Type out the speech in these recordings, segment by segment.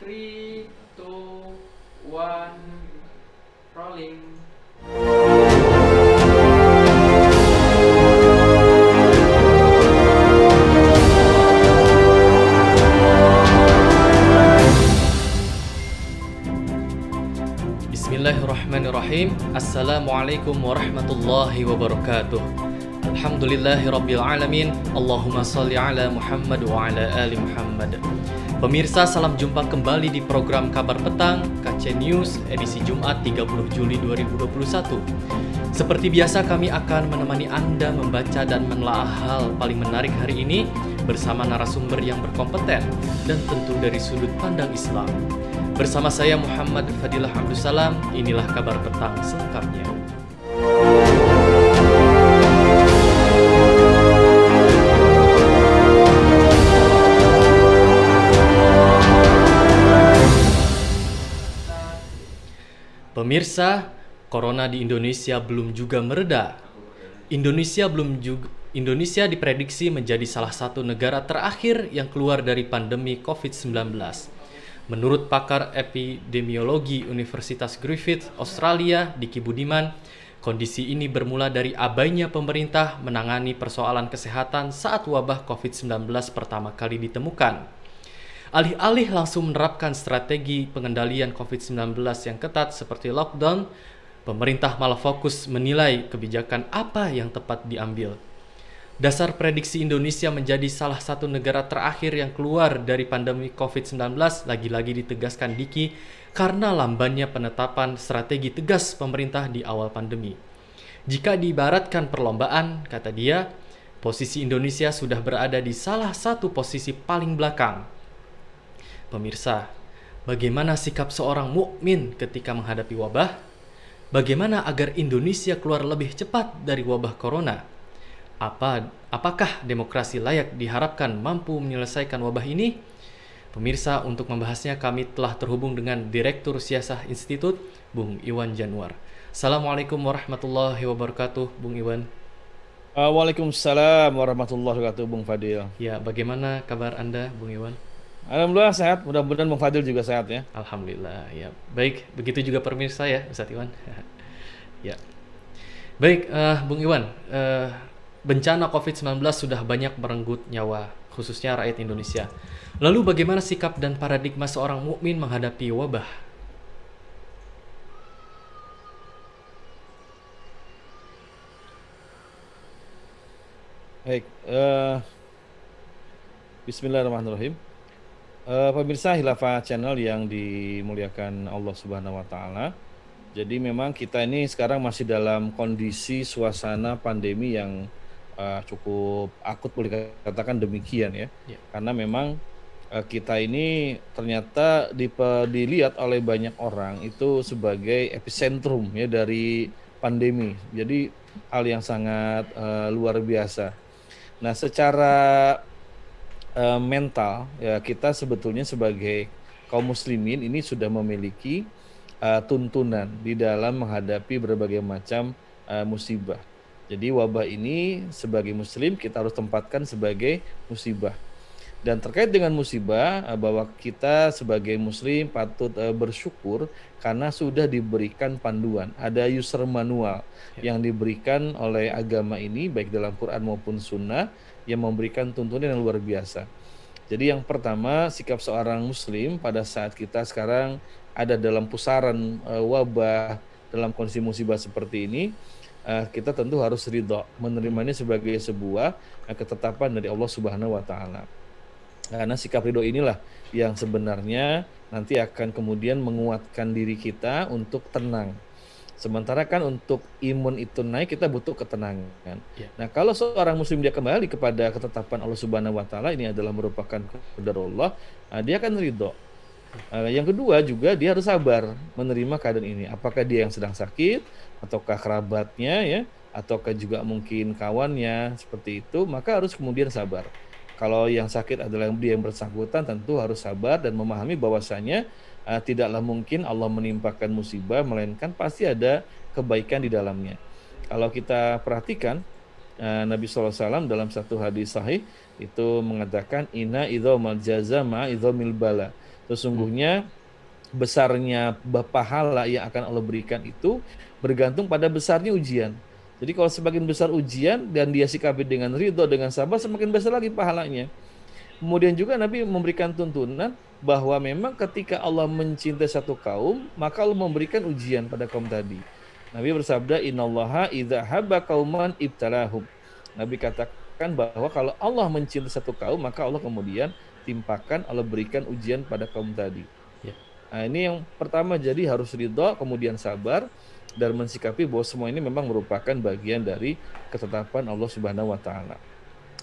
Three, two, one, rolling. Bismillahirrahmanirrahim. Assalamualaikum warahmatullahi wabarakatuh. Alhamdulillahirabbil alamin. Allahumma shalli ala Muhammad wa ala ali Muhammad. Pemirsa, salam jumpa kembali di program Kabar Petang KC News edisi Jumat 30 Juli 2021. Seperti biasa, kami akan menemani Anda membaca dan menelaah hal paling menarik hari ini bersama narasumber yang berkompeten dan tentu dari sudut pandang Islam. Bersama saya Muhammad Fadilah Abdussalam, inilah Kabar Petang selengkapnya. Pemirsa, corona di Indonesia belum juga mereda. Indonesia diprediksi menjadi salah satu negara terakhir yang keluar dari pandemi COVID-19. Menurut pakar epidemiologi Universitas Griffith, Australia, Diki Budiman, kondisi ini bermula dari abainya pemerintah menangani persoalan kesehatan saat wabah COVID-19 pertama kali ditemukan. Alih-alih langsung menerapkan strategi pengendalian COVID-19 yang ketat seperti lockdown, pemerintah malah fokus menilai kebijakan apa yang tepat diambil. Dasar prediksi Indonesia menjadi salah satu negara terakhir yang keluar dari pandemi COVID-19 lagi-lagi ditegaskan Diki karena lambannya penetapan strategi tegas pemerintah di awal pandemi. Jika diibaratkan perlombaan, kata dia, posisi Indonesia sudah berada di salah satu posisi paling belakang. Pemirsa, bagaimana sikap seorang mukmin ketika menghadapi wabah? Bagaimana agar Indonesia keluar lebih cepat dari wabah corona? Apakah demokrasi layak diharapkan mampu menyelesaikan wabah ini? Pemirsa, untuk membahasnya kami telah terhubung dengan Direktur Siasah Institut, Bung Iwan Januar. Assalamualaikum warahmatullahi wabarakatuh, Bung Iwan. Waalaikumsalam warahmatullahi wabarakatuh, Bung Fadil. Ya, bagaimana kabar Anda, Bung Iwan? Alhamdulillah sehat, mudah-mudahan Bung Fadil juga sehat ya. Alhamdulillah, ya. Baik, begitu juga pemirsa ya, Ustadz Iwan. Ya. Baik, Bung Iwan, bencana COVID-19 sudah banyak merenggut nyawa, khususnya rakyat Indonesia. Lalu bagaimana sikap dan paradigma seorang mukmin menghadapi wabah? Baik, Bismillahirrahmanirrahim. Pemirsa Khilafah Channel yang dimuliakan Allah Subhanahu wa Ta'ala. Jadi memang kita ini sekarang masih dalam kondisi suasana pandemi yang cukup akut, boleh katakan demikian ya. Karena memang kita ini ternyata dilihat oleh banyak orang itu sebagai epicentrum ya dari pandemi. Jadi hal yang sangat luar biasa. Nah, secara mental ya, kita sebetulnya sebagai kaum muslimin ini sudah memiliki tuntunan di dalam menghadapi berbagai macam musibah. Jadi wabah ini sebagai muslim kita harus tempatkan sebagai musibah. Dan terkait dengan musibah, bahwa kita sebagai muslim patut bersyukur karena sudah diberikan panduan, ada user manual yang diberikan oleh agama ini baik dalam Quran maupun sunnah yang memberikan tuntunan yang luar biasa. Jadi yang pertama, sikap seorang muslim pada saat kita sekarang ada dalam pusaran wabah, dalam kondisi musibah seperti ini, kita tentu harus ridho, menerimanya sebagai sebuah ketetapan dari Allah Subhanahu wa Ta'ala. Karena sikap ridho inilah yang sebenarnya nanti akan kemudian menguatkan diri kita untuk tenang. Sementara kan untuk imun itu naik, kita butuh ketenangan. Nah, kalau seorang muslim dia kembali kepada ketetapan Allah Subhanahu wa Ta'ala, ini adalah merupakan qadarullah, dia akan ridho. Yang kedua juga dia harus sabar menerima keadaan ini. Apakah dia yang sedang sakit, ataukah kerabatnya ya, ataukah juga mungkin kawannya, seperti itu, maka harus kemudian sabar. Kalau yang sakit adalah dia yang bersangkutan, tentu harus sabar dan memahami bahwasanya tidaklah mungkin Allah menimpakan musibah, melainkan pasti ada kebaikan di dalamnya. Kalau kita perhatikan, Nabi SAW dalam satu hadis sahih itu mengatakan inna idzamal jaza ma idzamil bala. Sesungguhnya besarnya pahala yang akan Allah berikan itu bergantung pada besarnya ujian. Jadi kalau semakin besar ujian dan dia sikapi dengan ridho, dengan sabar, semakin besar lagi pahalanya. Kemudian juga Nabi memberikan tuntunan bahwa memang ketika Allah mencintai satu kaum, maka Allah memberikan ujian pada kaum tadi. Nabi bersabda, "Innallaha idza habba qauman ibtalahum." Nabi katakan bahwa kalau Allah mencintai satu kaum, maka Allah kemudian timpakan, Allah berikan ujian pada kaum tadi. Ya. Nah, ini yang pertama, jadi harus ridho, kemudian sabar dan mensikapi bahwa semua ini memang merupakan bagian dari ketetapan Allah Subhanahu wa taala.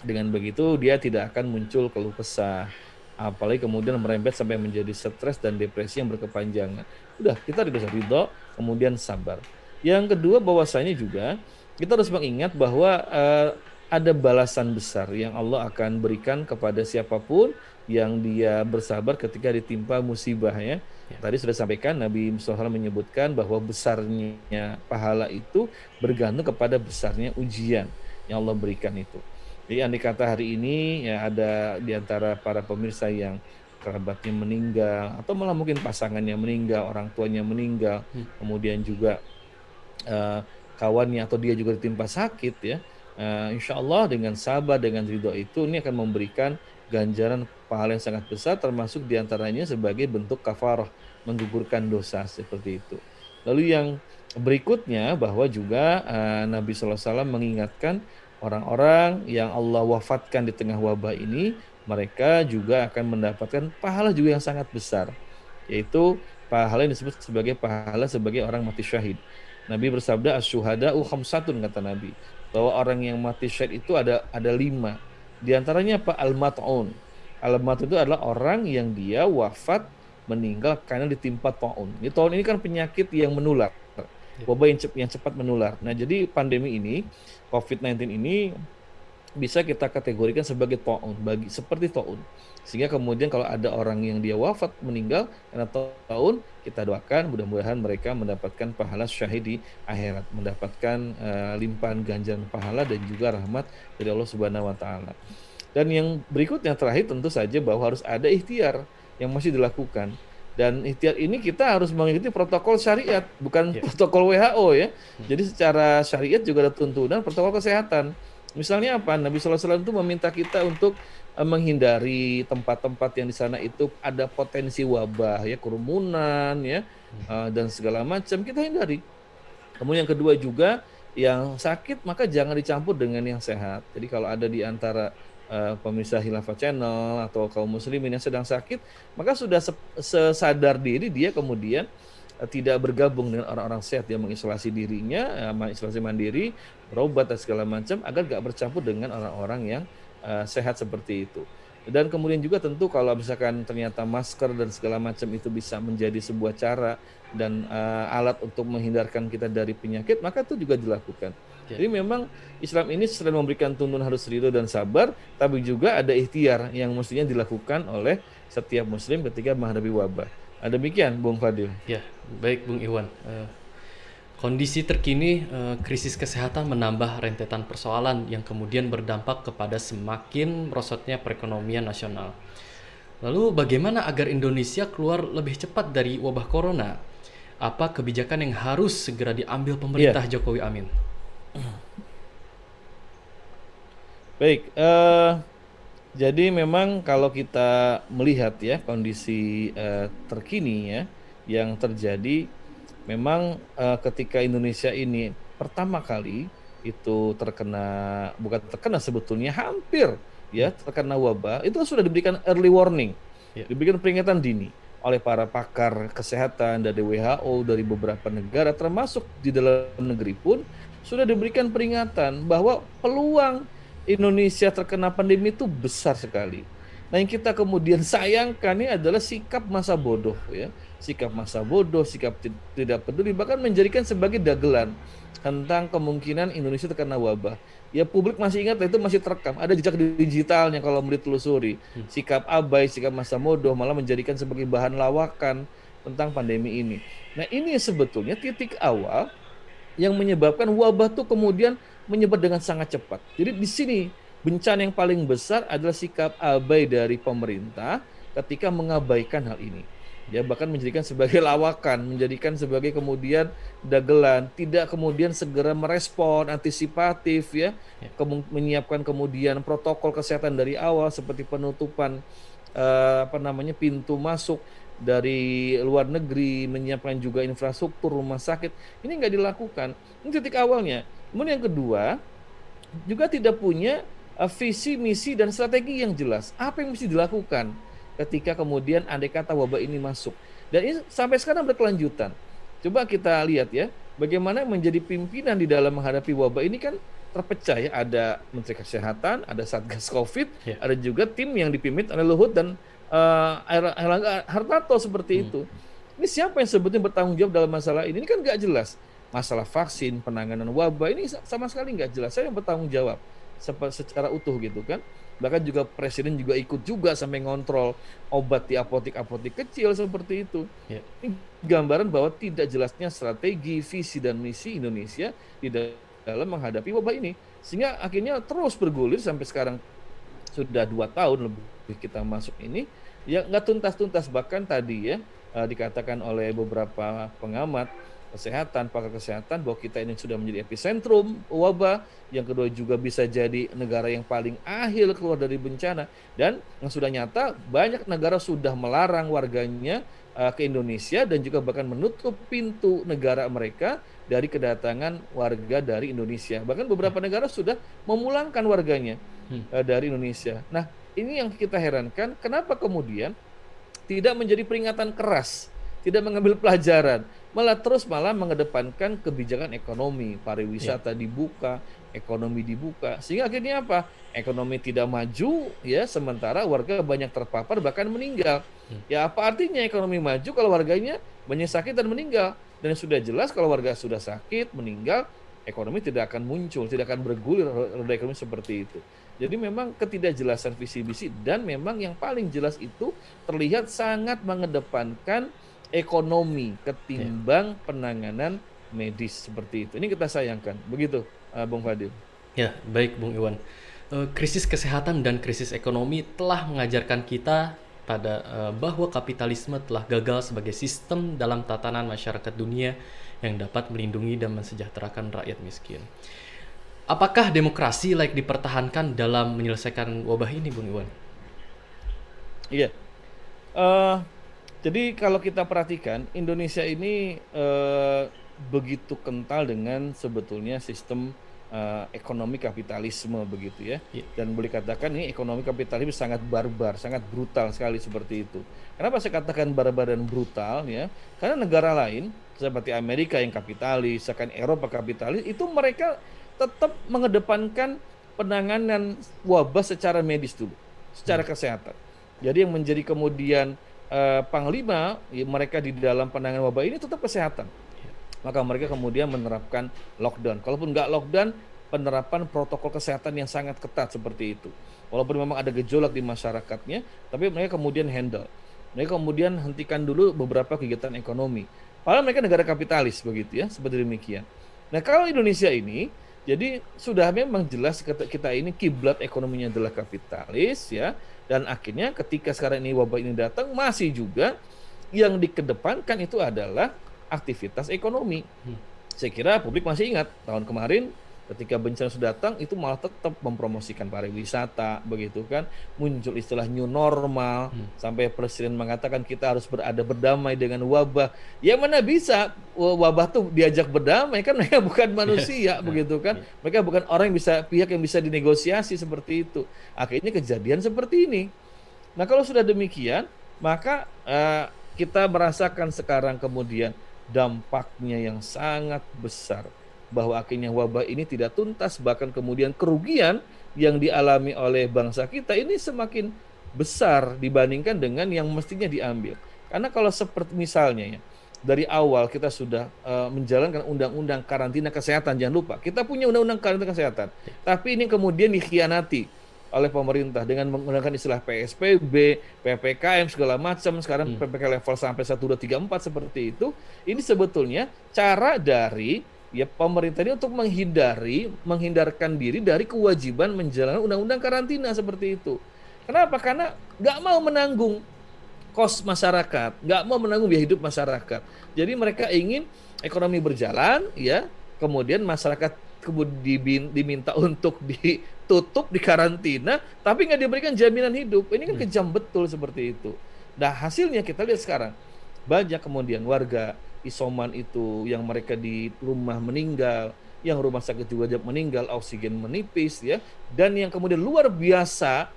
Dengan begitu dia tidak akan muncul keluh kesah, apalagi kemudian merembet sampai menjadi stres dan depresi yang berkepanjangan. Udah, kita harus ridho, kemudian sabar. Yang kedua, bahwasanya juga kita harus mengingat bahwa ada balasan besar yang Allah akan berikan kepada siapapun yang dia bersabar ketika ditimpa musibah ya. Tadi sudah sampaikan, Nabi SAW menyebutkan bahwa besarnya pahala itu bergantung kepada besarnya ujian yang Allah berikan itu. Jadi andai kata hari ini ya ada di antara para pemirsa yang kerabatnya meninggal atau malah mungkin pasangannya meninggal, orang tuanya meninggal, kemudian juga kawannya atau dia juga ditimpa sakit ya, insya Allah dengan sabar, dengan ridho itu ini akan memberikan ganjaran pahala yang sangat besar, termasuk diantaranya sebagai bentuk kafarah, menggugurkan dosa seperti itu. Lalu yang berikutnya bahwa juga Nabi SAW mengingatkan orang-orang yang Allah wafatkan di tengah wabah ini, mereka juga akan mendapatkan pahala juga yang sangat besar, yaitu pahala yang disebut sebagai pahala sebagai orang mati syahid. Nabi bersabda, "Asy-syuhada'u khamsatun," kata Nabi, bahwa orang yang mati syahid itu ada 5. Di antaranya apa? Al-mat'un. Al-mat'un itu adalah orang yang dia wafat meninggal karena ditimpa taun. Taun ini kan penyakit yang menular, wabah yang cepat menular. Nah, jadi pandemi ini, COVID-19 ini bisa kita kategorikan sebagai taun, seperti taun. Sehingga kemudian kalau ada orang yang dia wafat meninggal karena taun, kita doakan mudah-mudahan mereka mendapatkan pahala syahid di akhirat, mendapatkan limpahan ganjaran pahala dan juga rahmat dari Allah Subhanahu wa taala. Dan yang berikutnya terakhir tentu saja bahwa harus ada ikhtiar yang masih dilakukan. Dan ikhtiar ini kita harus mengikuti protokol syariat, bukan protokol WHO ya. Jadi secara syariat juga ada tuntunan protokol kesehatan. Misalnya apa? Nabi SAW itu meminta kita untuk menghindari tempat-tempat yang di sana itu ada potensi wabah ya, kerumunan ya, dan segala macam kita hindari. Kemudian yang kedua juga, yang sakit maka jangan dicampur dengan yang sehat. Jadi kalau ada di antara pemirsa Khilafah Channel atau kaum muslimin yang sedang sakit, maka sudah sesadar diri dia kemudian tidak bergabung dengan orang-orang sehat, dia mengisolasi dirinya, mengisolasi mandiri, berobat dan segala macam agar gak bercampur dengan orang-orang yang sehat seperti itu. Dan kemudian juga tentu kalau misalkan ternyata masker dan segala macam itu bisa menjadi sebuah cara dan alat untuk menghindarkan kita dari penyakit, maka itu juga dilakukan. Jadi memang Islam ini selain memberikan tuntunan harus ridho dan sabar, tapi juga ada ikhtiar yang mestinya dilakukan oleh setiap muslim ketika menghadapi wabah. Demikian Bung Fadil. Ya, baik Bung Iwan. Kondisi terkini krisis kesehatan menambah rentetan persoalan yang kemudian berdampak kepada semakin merosotnya perekonomian nasional. Lalu bagaimana agar Indonesia keluar lebih cepat dari wabah corona? Apa kebijakan yang harus segera diambil pemerintah Jokowi Amin? Baik, jadi memang kalau kita melihat ya kondisi terkini ya yang terjadi, memang ketika Indonesia ini pertama kali itu bukan terkena sebetulnya, hampir ya terkena wabah, itu sudah diberikan early warning, diberikan peringatan dini oleh para pakar kesehatan dari WHO, dari beberapa negara termasuk di dalam negeri pun sudah diberikan peringatan bahwa peluang Indonesia terkena pandemi itu besar sekali. Nah, yang kita kemudian sayangkan ini adalah sikap masa bodoh ya. Sikap masa bodoh, sikap tidak peduli, bahkan menjadikan sebagai dagelan tentang kemungkinan Indonesia terkena wabah. Ya, publik masih ingat, itu masih terekam, ada jejak digitalnya kalau ditelusuri. Sikap abai, sikap masa bodoh malah menjadikan sebagai bahan lawakan tentang pandemi ini. Nah, ini sebetulnya titik awal yang menyebabkan wabah itu kemudian menyebar dengan sangat cepat. Jadi di sini bencana yang paling besar adalah sikap abai dari pemerintah ketika mengabaikan hal ini. Ya, bahkan menjadikan sebagai lawakan, menjadikan sebagai kemudian dagelan, tidak kemudian segera merespon, antisipatif ya, menyiapkan kemudian protokol kesehatan dari awal seperti penutupan pintu masuk dari luar negeri, menyiapkan juga infrastruktur rumah sakit. Ini nggak dilakukan. Ini titik awalnya. Kemudian yang kedua, juga tidak punya visi, misi, dan strategi yang jelas. Apa yang mesti dilakukan ketika kemudian andai kata wabah ini masuk. Dan ini sampai sekarang berkelanjutan. Coba kita lihat ya, bagaimana menjadi pimpinan di dalam menghadapi wabah ini kan terpecah ya. Ada Menteri Kesehatan, ada Satgas Covid, ada juga tim yang dipimpin oleh Luhut dan Erlangga Hartarto seperti itu. Ini siapa yang sebetulnya bertanggung jawab dalam masalah ini? Ini kan nggak jelas. Masalah vaksin, penanganan wabah ini sama sekali nggak jelas. Saya yang bertanggung jawab secara utuh gitu kan. Bahkan juga Presiden juga ikut juga sampai ngontrol obat di apotek-apotek kecil seperti itu. Ini gambaran bahwa tidak jelasnya strategi, visi, dan misi Indonesia di dalam menghadapi wabah ini. Sehingga akhirnya terus bergulir sampai sekarang sudah 2 tahun lebih kita masuk ini. Ya nggak tuntas-tuntas, bahkan tadi ya dikatakan oleh beberapa pengamat kesehatan, pakar kesehatan bahwa kita ini sudah menjadi epicentrum wabah, yang kedua juga bisa jadi negara yang paling akhir keluar dari bencana, dan yang sudah nyata banyak negara sudah melarang warganya ke Indonesia dan juga bahkan menutup pintu negara mereka dari kedatangan warga dari Indonesia. Bahkan beberapa negara sudah memulangkan warganya dari Indonesia. Nah, ini yang kita herankan, kenapa kemudian tidak menjadi peringatan keras, tidak mengambil pelajaran, malah mengedepankan kebijakan ekonomi, pariwisata dibuka, ekonomi dibuka, sehingga akhirnya apa? Ekonomi tidak maju ya, sementara warga banyak terpapar bahkan meninggal. Ya apa artinya ekonomi maju kalau warganya banyak sakit dan meninggal? Dan sudah jelas kalau warga sudah sakit, meninggal, ekonomi tidak akan muncul, tidak akan bergulir roda ekonomi seperti itu. Jadi memang ketidakjelasan visi misi, dan memang yang paling jelas itu terlihat sangat mengedepankan ekonomi ketimbang penanganan medis seperti itu. Ini kita sayangkan. Begitu, Bung Fadil. Ya, baik Bung Iwan. Krisis kesehatan dan krisis ekonomi telah mengajarkan kita bahwa kapitalisme telah gagal sebagai sistem dalam tatanan masyarakat dunia yang dapat melindungi dan mensejahterakan rakyat miskin. Apakah demokrasi layak dipertahankan dalam menyelesaikan wabah ini, Bung Iwan? Iya. Jadi kalau kita perhatikan, Indonesia ini begitu kental dengan sebetulnya sistem ekonomi kapitalisme begitu ya. Dan boleh katakan ini ekonomi kapitalisme sangat barbar, sangat brutal sekali seperti itu. Kenapa saya katakan barbar dan brutal ya? Karena negara lain seperti Amerika yang kapitalis, bahkan Eropa kapitalis, itu mereka tetap mengedepankan penanganan wabah secara medis dulu, secara kesehatan. Jadi yang menjadi kemudian panglima mereka di dalam penanganan wabah ini tetap kesehatan. Maka mereka kemudian menerapkan lockdown. Kalaupun nggak lockdown, penerapan protokol kesehatan yang sangat ketat seperti itu. Walaupun memang ada gejolak di masyarakatnya, tapi mereka kemudian handle. Mereka kemudian hentikan dulu beberapa kegiatan ekonomi. Padahal mereka negara kapitalis begitu ya, seperti demikian. Nah kalau Indonesia ini, jadi sudah memang jelas kita ini kiblat ekonominya adalah kapitalis ya, dan akhirnya ketika sekarang ini wabah ini datang, masih juga yang dikedepankan itu adalah aktivitas ekonomi. Saya kira publik masih ingat tahun kemarin ketika bencana sudah datang itu malah tetap mempromosikan pariwisata begitu kan, muncul istilah new normal, sampai Presiden mengatakan kita harus berdamai dengan wabah. Ya mana bisa wabah tuh diajak berdamai, kan mereka bukan manusia begitu kan, mereka bukan pihak yang bisa dinegosiasi seperti itu. Akhirnya kejadian seperti ini. Nah kalau sudah demikian, maka kita merasakan sekarang kemudian dampaknya yang sangat besar, bahwa akhirnya wabah ini tidak tuntas, bahkan kemudian kerugian yang dialami oleh bangsa kita ini semakin besar dibandingkan dengan yang mestinya diambil. Karena kalau seperti misalnya ya, dari awal kita sudah menjalankan undang-undang karantina kesehatan, jangan lupa kita punya undang-undang karantina kesehatan, tapi ini kemudian dikhianati oleh pemerintah dengan menggunakan istilah PSBB, PPKM segala macam, sekarang PPKM level sampai 1, 2, 3, 4 seperti itu. Ini sebetulnya cara dari pemerintah ini untuk menghindarkan diri dari kewajiban menjalankan undang-undang karantina seperti itu. Kenapa? Karena nggak mau menanggung kos masyarakat, nggak mau menanggung biaya hidup masyarakat. Jadi mereka ingin ekonomi berjalan, ya, kemudian masyarakat diminta untuk ditutup, dikarantina, tapi nggak diberikan jaminan hidup. Ini kan kejam betul seperti itu. Nah, hasilnya kita lihat sekarang, banyak kemudian warga isoman itu yang mereka di rumah meninggal, yang rumah sakit juga meninggal, oksigen menipis, ya, dan yang kemudian luar biasa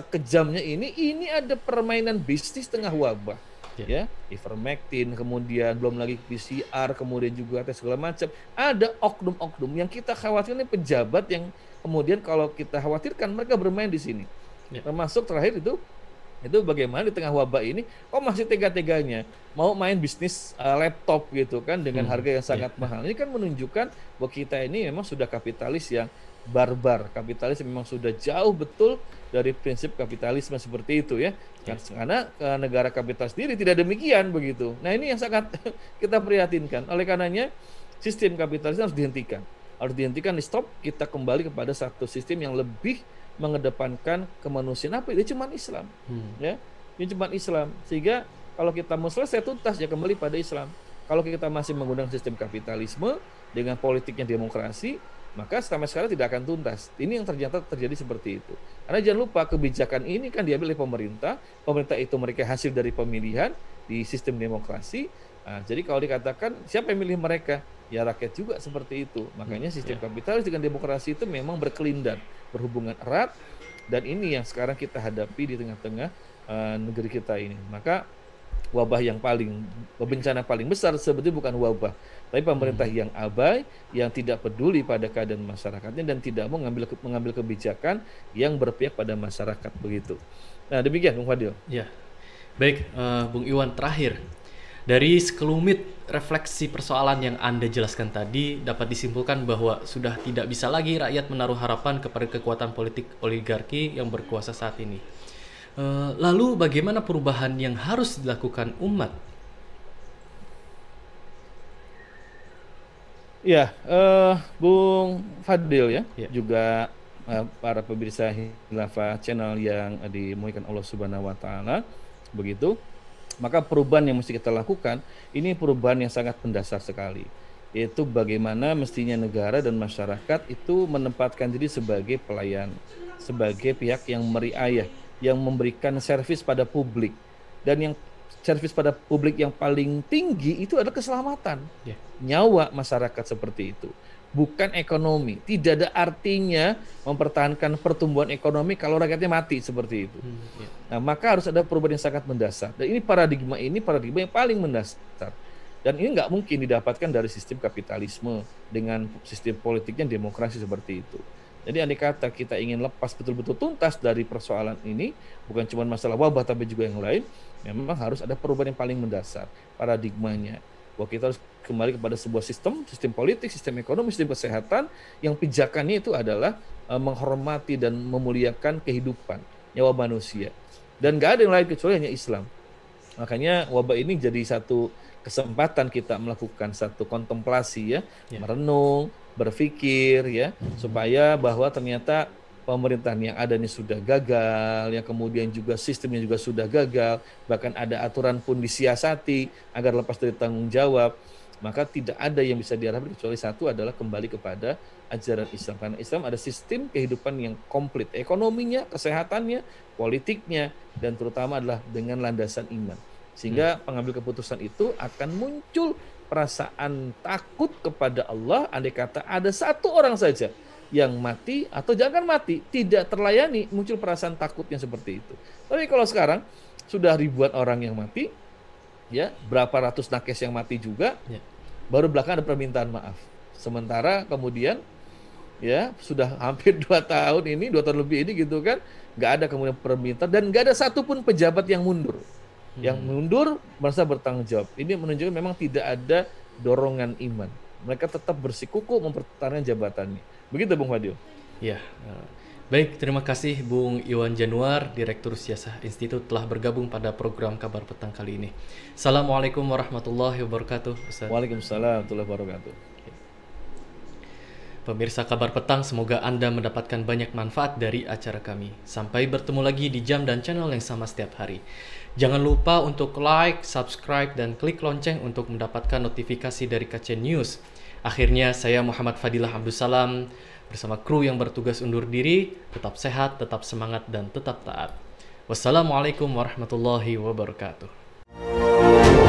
kejamnya ini ada permainan bisnis tengah wabah, ya, ivermectin, kemudian belum lagi PCR, kemudian juga tes segala macam. Ada oknum-oknum yang kita khawatirkan, ini pejabat yang kemudian kalau kita khawatirkan mereka bermain di sini. Termasuk terakhir itu bagaimana di tengah wabah ini kok masih tega-teganya mau main bisnis laptop gitu kan dengan harga yang sangat mahal. Ini kan menunjukkan bahwa kita ini memang sudah kapitalis yang barbar, kapitalis yang memang sudah jauh betul dari prinsip kapitalisme seperti itu, ya. Karena negara kapitalis sendiri tidak demikian begitu. Nah, ini yang sangat kita prihatinkan. Oleh karenanya sistem kapitalis harus dihentikan, di stop. Kita kembali kepada satu sistem yang lebih mengedepankan kemanusiaan. Apa itu? Cuma Islam, ya. Ini cuma Islam. Sehingga kalau kita mau selesai tuntas, ya kembali pada Islam. Kalau kita masih menggunakan sistem kapitalisme dengan politiknya demokrasi, maka sampai sekarang tidak akan tuntas. Ini yang ternyata terjadi seperti itu. Karena jangan lupa kebijakan ini kan diambil oleh pemerintah. Pemerintah itu mereka hasil dari pemilihan di sistem demokrasi. Nah, jadi kalau dikatakan siapa yang milih mereka? Ya rakyat juga seperti itu. Makanya sistem kapitalis dengan demokrasi itu memang berkelindan, berhubungan erat, dan ini yang sekarang kita hadapi di tengah-tengah negeri kita ini. Maka bencana paling besar sebetulnya bukan wabah, tapi pemerintah yang abai, yang tidak peduli pada keadaan masyarakatnya dan tidak mau mengambil kebijakan yang berpihak pada masyarakat begitu. Nah, demikian Bung Fadil. Ya, baik, Bung Iwan, terakhir. Dari sekelumit refleksi persoalan yang Anda jelaskan tadi, dapat disimpulkan bahwa sudah tidak bisa lagi rakyat menaruh harapan kepada kekuatan politik oligarki yang berkuasa saat ini. Lalu bagaimana perubahan yang harus dilakukan umat? Ya, Bung Fadil, ya. Juga para pemirsa Khilafah Channel yang dimuliakan Allah Subhanahu wa taala, begitu. Maka perubahan yang mesti kita lakukan, ini perubahan yang sangat mendasar sekali. Yaitu bagaimana mestinya negara dan masyarakat itu menempatkan diri sebagai pelayan, sebagai pihak yang meriayah, yang memberikan servis pada publik. Dan yang servis pada publik yang paling tinggi itu adalah keselamatan, nyawa masyarakat seperti itu. Bukan ekonomi. Tidak ada artinya mempertahankan pertumbuhan ekonomi kalau rakyatnya mati seperti itu. Nah, maka harus ada perubahan yang sangat mendasar. Dan ini paradigma yang paling mendasar. Dan ini nggak mungkin didapatkan dari sistem kapitalisme dengan sistem politiknya demokrasi seperti itu. Jadi andai kata kita ingin lepas betul-betul tuntas dari persoalan ini, bukan cuma masalah wabah tapi juga yang lain, memang harus ada perubahan yang paling mendasar paradigmanya. Bahwa kita harus kembali kepada sebuah sistem politik, sistem ekonomi, sistem kesehatan yang pijakannya itu adalah menghormati dan memuliakan kehidupan, nyawa manusia. Dan nggak ada yang lain kecuali hanya Islam. Makanya wabah ini jadi satu kesempatan kita melakukan satu kontemplasi, ya, merenung, berpikir, ya, supaya bahwa ternyata pemerintahan yang ada ini sudah gagal, yang kemudian juga sistemnya juga sudah gagal, bahkan ada aturan pun disiasati agar lepas dari tanggung jawab. Maka tidak ada yang bisa diharapkan kecuali satu adalah kembali kepada ajaran Islam. Karena Islam ada sistem kehidupan yang komplit, ekonominya, kesehatannya, politiknya, dan terutama adalah dengan landasan iman. Sehingga pengambil keputusan itu akan muncul perasaan takut kepada Allah. Andai kata ada satu orang saja yang mati atau jangan mati, tidak terlayani, muncul perasaan takutnya seperti itu. Tapi kalau sekarang sudah ribuan orang yang mati, ya, berapa ratus nakes yang mati juga, baru belakang ada permintaan maaf. Sementara kemudian, ya, sudah hampir 2 tahun ini, 2 tahun lebih ini gitu kan, nggak ada kemudian permintaan dan nggak ada satupun pejabat yang mundur. Yang mundur merasa bertanggung jawab. Ini menunjukkan memang tidak ada dorongan iman. Mereka tetap bersikukuh mempertahankan jabatannya. Begitu Bung Fadil. Ya, baik, terima kasih Bung Iwan Januar, Direktur Siasah Institut telah bergabung pada program Kabar Petang kali ini. Assalamualaikum warahmatullahi wabarakatuh. Waalaikumsalam warahmatullahi wabarakatuh. Pemirsa Kabar Petang, semoga Anda mendapatkan banyak manfaat dari acara kami. Sampai bertemu lagi di jam dan channel yang sama setiap hari. Jangan lupa untuk like, subscribe, dan klik lonceng untuk mendapatkan notifikasi dari KC News. Akhirnya, saya Muhammad Fadilah Abdussalam bersama kru yang bertugas undur diri. Tetap sehat, tetap semangat, dan tetap taat. Wassalamualaikum warahmatullahi wabarakatuh.